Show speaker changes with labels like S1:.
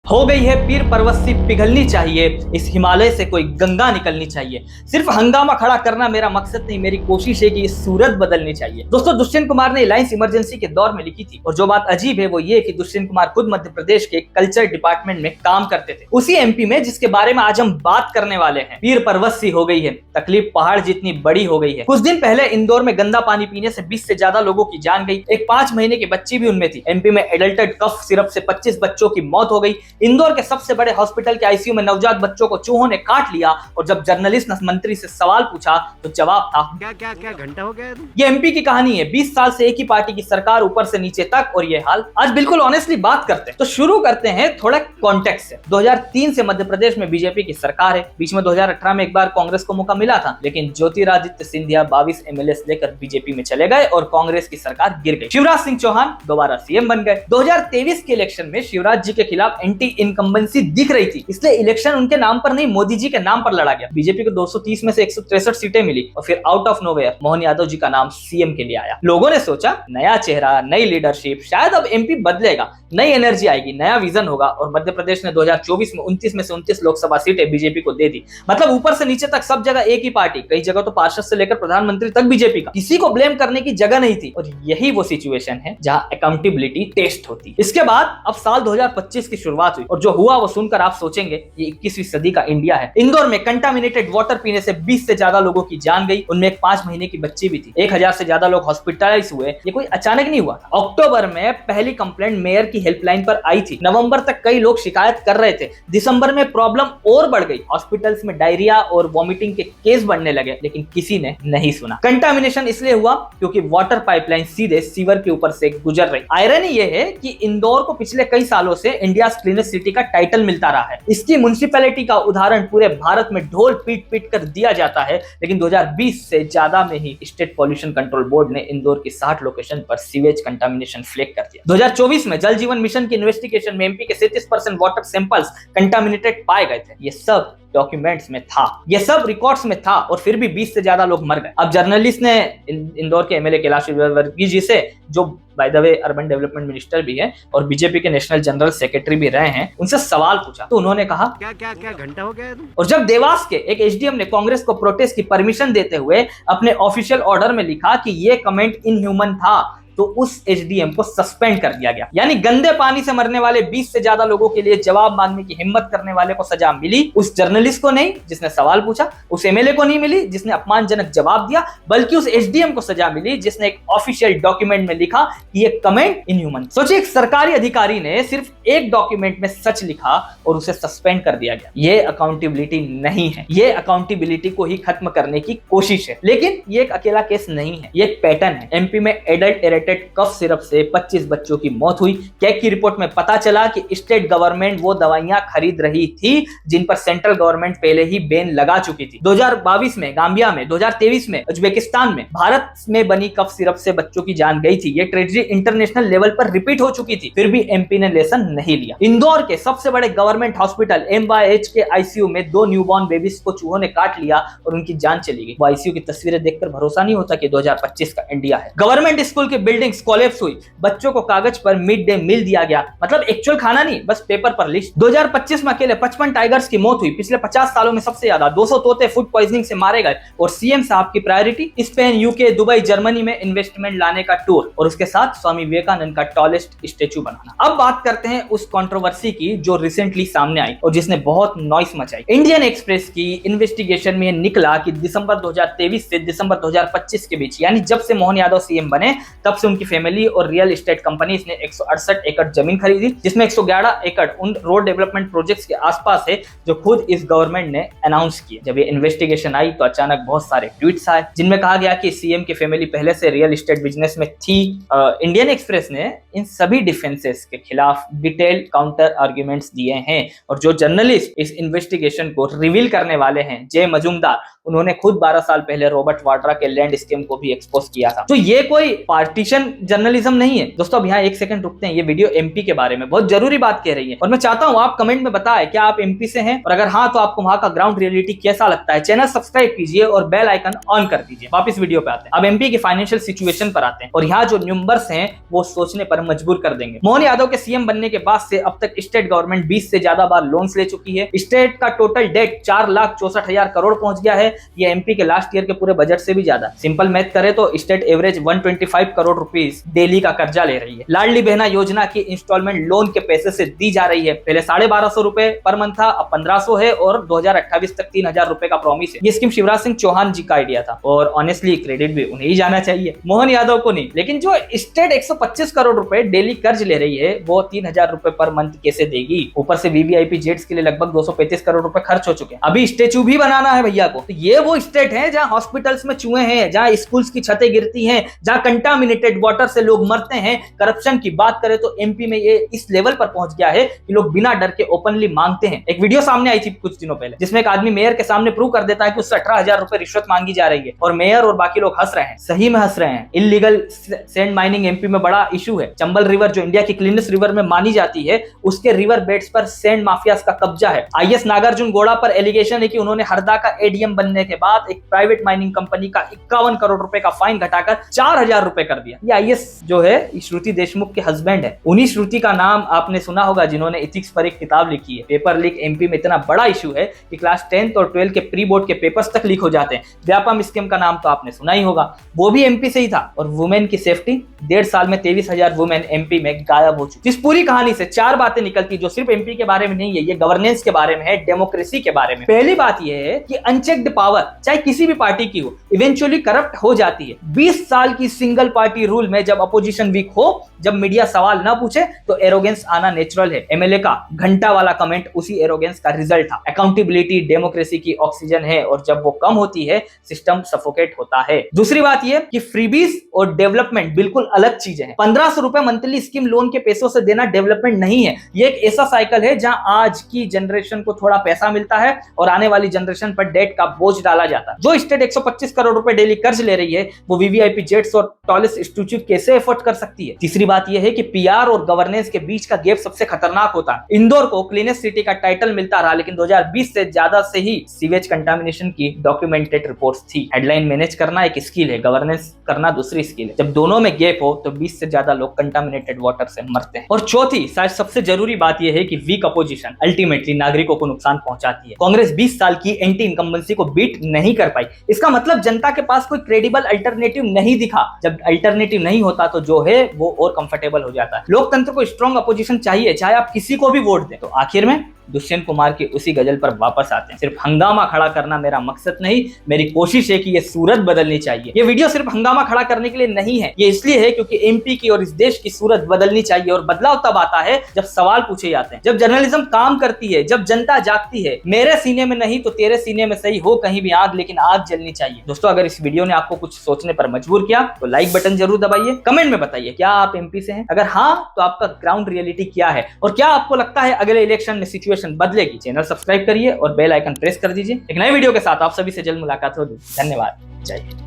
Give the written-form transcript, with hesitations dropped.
S1: हो गई है पीर परवस्सी पिघलनी चाहिए, इस हिमालय से कोई गंगा निकलनी चाहिए। सिर्फ हंगामा खड़ा करना मेरा मकसद नहीं, मेरी कोशिश है कि ये सूरत बदलनी चाहिए। दोस्तों, दुष्यंत कुमार ने रिलायंस इमरजेंसी के दौर में लिखी थी, और जो बात अजीब है वो ये कि दुष्यंत कुमार खुद मध्य प्रदेश के कल्चर डिपार्टमेंट में काम करते थे, उसी एमपी में जिसके बारे में आज हम बात करने वाले हैं। पीर परवस्सी हो गई है, तकलीफ पहाड़ जितनी बड़ी हो गई है। कुछ दिन पहले इंदौर में गंदा पानी पीने से 20 से ज्यादा लोगों की जान गई, एक 5 महीने की बच्ची भी उनमें थी। एमपी में एडल्टेड कफ सिरप से 25 बच्चों की मौत हो गई। इंदौर के सबसे बड़े हॉस्पिटल के आईसीयू में नवजात बच्चों को चूहों ने काट लिया, और जब जर्नलिस्ट ने मंत्री से सवाल पूछा तो जवाब था
S2: क्या घंटा हो गया।
S1: ये एमपी की कहानी है, 20 साल से एक ही पार्टी की सरकार, ऊपर से नीचे तक, और ये हाल। आज बिल्कुल ऑनेस्टली बात करते हैं, तो शुरू करते हैं थोड़ा कॉन्टेक्स्ट से। 2003 से मध्य प्रदेश में बीजेपी की सरकार है। बीच में 2018 में एक बार कांग्रेस को मौका मिला था, लेकिन ज्योतिरादित्य सिंधिया 22 एमएलए लेकर बीजेपी में चले गए और कांग्रेस की सरकार गिर गई। शिवराज सिंह चौहान दोबारा सीएम बन गए। 2023 के इलेक्शन में शिवराज जी के खिलाफ एंटी इनकम्बेंसी दिख रही थी, इसलिए इलेक्शन उनके नाम पर नहीं, मोदी जी के नाम पर लड़ा गया। बीजेपी को 230 में से 163 सीटें मिली, और फिर out of nowhere Mohan Yadav ji का नाम सीएम के लिए आया। लोगों ने सोचा नया चेहरा, नई लीडरशिप, शायद अब एमपी बदलेगा, नई एनर्जी आएगी, नया विजन होगा। और मध्य प्रदेश ने 2024 में 29 में से 29 लोकसभा सीटें बीजेपी को दे दी। मतलब ऊपर से नीचे तक सब जगह एक ही पार्टी, कई जगह तो पार्षद से लेकर प्रधानमंत्री तक बीजेपी का, किसी को ब्लेम करने की जगह नहीं थी। और यही वो सिचुएशन है जहां अकाउंटेबिलिटी टेस्ट होती। इसके बाद अब साल 2025 की शुरुआत हुई, और जो हुआ वो सुनकर आप सोचेंगे ये 21वीं सदी का इंडिया है। इंदौर में कंटामिनेटेड वाटर पीने से 20 से ज्यादा लोगों की जान गई, उनमें एक 5 महीने की बच्ची भी थी। 1000 से ज्यादा लोग हॉस्पिटलाइज हुए। ये कोई अचानक नहीं हुआ था। अक्टूबर में पहली कंप्लेंट मेयर की हेल्पलाइन पर आई थी। नवंबर तक कई लोग शिकायत कर रहे थे। दिसंबर में प्रॉब्लम और बढ़ गई, हॉस्पिटल्स में डायरिया और वॉमिटिंग के केस बढ़ने लगे, लेकिन किसी ने नहीं सुना। कंटामिनेशन इसलिए हुआ क्योंकि वाटर पाइपलाइन सीधे सीवर के ऊपर से गुजर रही। आयरनी ये है कि इंदौर को पिछले कई सालों से इंडिया क्लीनेस्ट सिटी का टाइटल मिलता रहा है। इसकी म्युनिसिपैलिटी का उदाहरण पूरे भारत में ढोल पीट पीट कर दिया जाता है, लेकिन 2020 से ज्यादा में ही स्टेट पॉल्यूशन कंट्रोल बोर्ड ने इंदौर की 60 लोकेशन पर सीवेज कंटामिनेशन फ्लैग कर दिया। 2024 में जल जीवन मिशन की इन्वेस्टिगेशन में एमपी के 37% वाटर सैंपल्स कंटामिनेटेड पाए गए थे। ये सब डॉक्यूमेंट्स में था, ये सब रिकॉर्ड्स में था, और फिर भी 20 से ज्यादा लोग मर गए। अब जर्नलिस्ट ने इंदौर के एमएलए कैलाश विजयवर्गीय जी से, जो by the way urban development minister भी है और बीजेपी के नेशनल जनरल सेक्रेटरी भी रहे हैं, उनसे सवाल पूछा तो उन्होंने कहा
S2: क्या घंटा हो गया।
S1: और जब देवास के एक एसडीएम ने कांग्रेस को प्रोटेस्ट की परमिशन देते हुए अपने ऑफिशियल ऑर्डर में लिखा कि ये कमेंट इनह्यूमन था, तो उस एसडीएम को सस्पेंड कर दिया गया। यानी गंदे पानी से मरने वाले 20 से ज्यादा लोगों के लिए जवाब मांगने की हिम्मत करने वाले को सजा मिली, उस जर्नलिस्ट को नहीं जिसने सवाल पूछा, उस एमएलए को नहीं मिली जिसने अपमानजनक जवाब दिया, बल्कि उस एसडीएम को सजा मिली जिसने एक ऑफिशियल डॉक्यूमेंट में लिखा कि ये कमेंट इनह्यूमन। सोचिए, एक सरकारी अधिकारी ने सिर्फ एक डॉक्यूमेंट में सच लिखा और उसे सस्पेंड कर दिया गया। ये अकाउंटेबिलिटी नहीं है, ये अकाउंटेबिलिटी को ही खत्म करने की कोशिश है। लेकिन ये एक अकेला केस नहीं है, ये एक पैटर्न है। एमपी में एडल्ट कफ सिरप से 25 बच्चों की मौत हुई। कैग की रिपोर्ट में पता चला कि स्टेट गवर्नमेंट वो दवाइयां खरीद रही थी जिन पर सेंट्रल गवर्नमेंट पहले ही बैन लगा चुकी थी। 2022 में गाम्बिया में, 2023 में उज्बेकिस्तान में, भारत में बनी कफ सिरप से बच्चों की जान गई थी। ये ट्रेजेडी इंटरनेशनल लेवल पर रिपीट हो चुकी थी, फिर भी एमपी ने लेसन नहीं लिया। इंदौर के सबसे बड़े गवर्नमेंट हॉस्पिटल MYH के आईसीयू में 2 न्यूबॉर्न बेबीज को चूहों ने काट लिया और उनकी जान चली गई। वो आईसीयू की तस्वीरें देखकर भरोसा नहीं होता कि 2025 का इंडिया है। गवर्नमेंट स्कूल की बिल्डिंग्स कोलैप्स हुई, बच्चों को कागज पर मिड डे मील दिया गया, मतलब एक्चुअल खाना नहीं, बस पेपर पर लिस्ट। 2025 में अकेले 55 टाइगर्स की मौत हुई, पिछले 50 सालों में सबसे ज्यादा। 200 तोते फूड पॉइजनिंग से मारे गए, और सीएम साहब की priority Spain, UK, Dubai, Germany में इन्वेस्टमेंट लाने का टूर, और उसके साथ स्वामी विवेकानंद का टॉलेस्ट स्टेचू बनाना। अब बात करते हैं उस कंट्रोवर्सी की जो रिसेंटली सामने आई और जिसने बहुत नॉइस मचाई। इंडियन एक्सप्रेस की इन्वेस्टिगेशन में निकला कि दिसंबर 2023 से दिसंबर 2025 के बीच, यानी जब से मोहन यादव सीएम बने तब से उनकी फैमिली और रियल एस्टेट कंपनीज ने 168 एकड़ जमीन खरीदी, जिसमें 111 एकड़ उन रोड डेवलपमेंट प्रोजेक्ट्स के आसपास है जो खुद इस गवर्नमेंट ने अनाउंस किए। जब ये इन्वेस्टिगेशन आई तो अचानक बहुत सारे ट्वीट्स आए जिनमें कहा गया कि सीएम की फैमिली पहले से रियल एस्टेट बिजनेस में थी। इंडियन एक्सप्रेस ने इन सभी डिफेंसेस के खिलाफ डिटेल्ड काउंटर आर्ग्यूमेंट्स दिए हैं, और जो जर्नलिस्ट इस इन्वेस्टिगेशन को रिवील करने वाले हैं, जय मजूमदार, उन्होंने खुद 12 साल पहले रॉबर्ट वाड्रा के लैंड स्कीम को भी एक्सपोज किया था। तो ये कोई पार्टीशन जर्नलिज्म नहीं है। दोस्तों, अब यहाँ एक सेकंड रुकते हैं। ये वीडियो एमपी के बारे में बहुत जरूरी बात कह रही है, और मैं चाहता हूं आप कमेंट में बताएं क्या आप एमपी से हैं, और अगर हाँ तो आपको वहां का ग्राउंड रियलिटी कैसा लगता है। चैनल सब्सक्राइब कीजिए और बेल आइकन ऑन कर दीजिए। वापस वीडियो पे आते हैं। अब एमपी की फाइनेंशियल सिचुएशन पर आते हैं, और यहाँ जो नंबर्स हैं वो सोचने पर हम मजबूर कर देंगे। मोहन यादव के सीएम बनने के बाद से अब तक स्टेट गवर्नमेंट 20 से ज्यादा बार लोन्स ले चुकी है। स्टेट का टोटल डेट 4,64,000 करोड़ पहुंच गया है। ये एमपी के लास्ट ईयर के पूरे बजट से भी ज्यादा। सिंपल मैथ करें तो state average 125 crore rupees daily का कर्जा ले रही है। लाडली बहना योजना की इंस्टॉलमेंट लोन के पैसे से दी जा रही है। पहले 1250 रुपए पर मंथ था, अब 1500 है और 2028 तक 3000 रुपए का प्रॉमिस है। ये स्कीम शिवराज सिंह चौहान जी का आइडिया था और ऑनेस्टली क्रेडिट भी उन्हें ही जाना चाहिए, मोहन यादव को नहीं। लेकिन जो स्टेट 125 करोड़ रुपए डेली कर्ज ले रही है वो 3000 रुपए पर मंथ कैसे देगी? ऊपर से वीवीआईपी जेट्स के लिए लगभग 235 करोड़ रुपए खर्च हो चुके हैं। अभी स्टेचू भी बनाना है भैया को। तो ये वो स्टेट है जहां हॉस्पिटल्स में चूहे हैं, जहां स्कूल्स की छतें गिरती हैं, जहां कंटामिनेटेड वाटर से लोग मरते हैं। करप्शन की बात करें तो एमपी में ये इस लेवल पर पहुंच गया है कि लोग बिना डर के ओपनली मांगते हैं। एक वीडियो सामने आई थी कुछ दिनों पहले जिसमें एक आदमी मेयर के सामने प्रूव कर देता है कि उससे 18,000 रुपए रिश्वत मांगी जा रही है और मेयर और बाकी लोग हंस रहे हैं, सही में हंस रहे हैं। इलीगल सैंड माइनिंग एमपी में बड़ा इशू है। चंबल रिवर जो इंडिया की क्लीनेस्ट रिवर में मानी जाती है, उसके रिवर बेड्स पर सैंड माफियाज का कब्जा है। आईएएस नागार्जुन गौड़ा पर एलिगेशन है कि उन्होंने हरदा का एडीएम बनने के बाद एक प्राइवेट माइनिंग कंपनी का 51 करोड़ रुपए का फाइन घटाकर 4,000 रुपए कर दिया। ये आईएएस जो है श्रुति देशमुख के हस्बैंड है। उन्हीं श्रुति का नाम आपने सुना होगा जिन्होंने एथिक्स पर एक किताब लिखी है। पेपर लीक एमपी में इतना बड़ा इशू है कि क्लास 10th और 12th के प्री बोर्ड के पेपर्स तक लीक हो जाते हैं। व्यापम स्कीम का नाम तो आपने सुना ही होगा, वो भी एमपी से ही था। और वुमेन की सेफ्टी, 1.5 साल में 23,000 वुमेन एमपी में गायब हो चुकी। इस पूरी कहानी से 4 बातें निकलती जो सिर्फ एमपी के बारे में नहीं है, ये गवर्नेंस के बारे में है, डेमोक्रेसी के बारे में। पहली बात यह है कि अनचेक्ड पावर चाहे किसी भी पार्टी की हो इवेंचुअली करप्ट हो जाती है। 20 साल की सिंगल पार्टी रूल में जब अपोजिशन वीक हो, जब मीडिया सवाल ना पूछे तो एरोगेंस आना नेचुरल है। एमएलए का घंटा वाला कमेंट उसी एरोगेंस का रिजल्ट था। अकाउंटेबिलिटी डेमोक्रेसी की ऑक्सीजन है और जब वो कम होती है सिस्टम सफोकेट होता है। दूसरी बात ये कि फ्रीबीज और डेवलपमेंट बिल्कुल अलग चीजें हैं। 1500 रुपए मंथली स्कीम लोन के पैसों से देना डेवलपमेंट नहीं है। ये एक ऐसा साइकिल है जहां आज की जनरेशन को थोड़ा पैसा मिलता है और आने वाली जनरेशन पर डेट का बोझ डाला जाता है। जो स्टेट 125 करोड़ रुपए डेली कर्ज ले रही है वो वीवीआईपी जेट्स और टॉलेस स्टैच्यू कैसे एफोर्ड कर सकती है? तीसरी बात यह है कि पीआर और गवर्नेंस के बीच का गैप सबसे खतरनाक होता है। इंदौर को क्लीनेस्ट सिटी का टाइटल मिलता रहा लेकिन 2020 से ज्यादा से ही सीवेज कंटामिनेशन की डॉक्यूमेंटेड रिपोर्ट्स थी। हेडलाइन मैनेज करना एक स्किल है, गवर्नेंस करना दूसरी स्किल है। जब दोनों में गैप हो तो 20 से ज्यादा लोग कंटामिनेटेड वाटर से मरते हैं। और चौथी शायद सबसे जरूरी बात यह है कि वीक अपोजिशन अल्टीमेटली नागरिकों को नुकसान पहुंचाती है। कांग्रेस 20 साल की एंटी इनकम्बेंसी को बीट नहीं कर पाई। इसका मतलब जनता के पास कोई क्रेडिबल अल्टरनेटिव नहीं दिखा। जब अल्टरनेटिव नहीं होता तो जो है वो और कंफर्टेबल हो जाता है। लोकतंत्र को स्ट्रॉन्ग अपोजिशन चाहिए, चाहे आप किसी को भी वोट दें। तो आखिर में दुष्यंत कुमार की उसी गजल पर वापस आते हैं। सिर्फ हंगामा खड़ा करना मेरा मकसद नहीं, मेरी कोशिश है कि ये सूरत बदलनी चाहिए। ये वीडियो सिर्फ हंगामा खड़ा करने के लिए नहीं है, ये इसलिए है क्योंकि एमपी की और इस देश की सूरत बदलनी चाहिए। और बदलाव तब आता है जब सवाल पूछे जाते हैं, जब जर्नलिज्म काम करती है, जब जनता जागती है। मेरे सीने में नहीं तो तेरे सीने में सही हो कहीं भी आग, लेकिन आग जलनी चाहिए। दोस्तों अगर इस वीडियो ने आपको कुछ सोचने पर मजबूर किया तो लाइक बटन जरूर दबाइए। कमेंट में बताइए क्या आप एमपी से हैं, अगर हाँ तो आपका ग्राउंड रियलिटी क्या है और क्या आपको लगता है अगले इलेक्शन में सिचुएशन बदलेगी। चैनल सब्सक्राइब करिए और बेल आइकन प्रेस कर दीजिए। एक नए वीडियो के साथ आप सभी से जल्द मुलाकात होगी। धन्यवाद। जय हिंद।